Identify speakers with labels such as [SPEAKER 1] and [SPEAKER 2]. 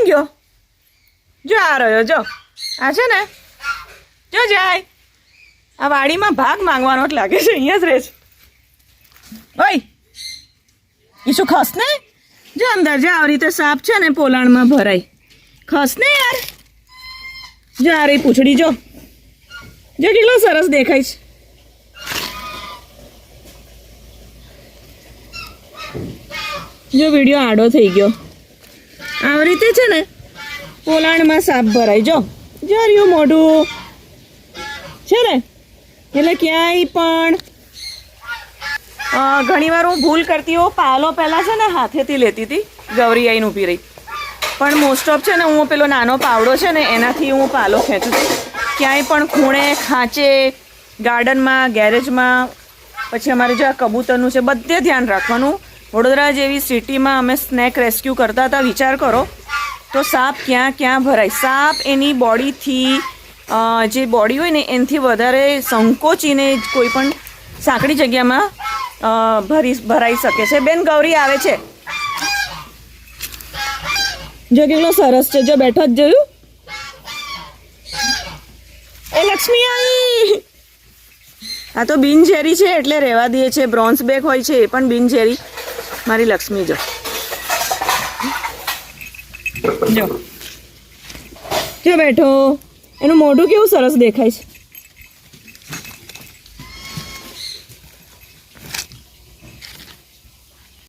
[SPEAKER 1] ક્યાં ગયો? જો આ રહ્યો, જો આ છે ને, જો જાય આ વાડીમાં ભાગ માંગવાનો જ લાગે છે. અહીંયા જ રહે છે. ઓય એ શું ખસ ને? જો અંદર જો આવી રીતે સાપ છે ને પોલાણમાં ભરાય. ખસ ને યાર. જો આ રહી પૂંછડી, જો જો કેટલો સરસ દેખાય છે. જો વિડીયો આડો થઈ ગયો. આવી રીતે છે ને પોલાણમાં સાપ ભરાય. જો જર્યું મોઢું છે ને, એટલે ક્યાંય પણ ઘણીવાર હું ભૂલ કરતી હોઉં. પાલો પહેલાં છે ને હાથેથી લેતી હતી, ગૌરી આઈને ઊભી રહી. પણ મોસ્ટ ઓફ છે ને હું પેલો નાનો પાવડો છે ને એનાથી હું પાલો ખેંચું છું. ક્યાંય પણ ખૂણે ખાંચે, ગાર્ડનમાં, ગેરેજમાં, પછી અમારે જો આ કબૂતરનું છે, બધે ધ્યાન રાખવાનું. વડોદરા જેવી સિટીમાં અમે સ્નેક રેસ્ક્યુ કરતા હતા. વિચાર કરો તો સાપ ક્યાં ક્યાં ભરાય. સાપ એની બોડીથી જે બોડી હોય ને એનાથી વધારે સંકોચીને કોઈ પણ સાંકડી જગ્યામાં ભરાઈ શકે છે. બેન ગૌરી આવે છે, જો કેટલો સરસ છે. જો બેઠો જ જોયું. એ લક્ષ્મી આવી. આ તો બિનઝેરી છે એટલે રહેવા દઈએ છે. બ્રોન્ઝ બેગ હોય છે એ પણ બિનઝેરી. મારી લક્ષ્મી જો જો જો બેઠો. એનું મોઢું કેવું સરસ દેખાય છે.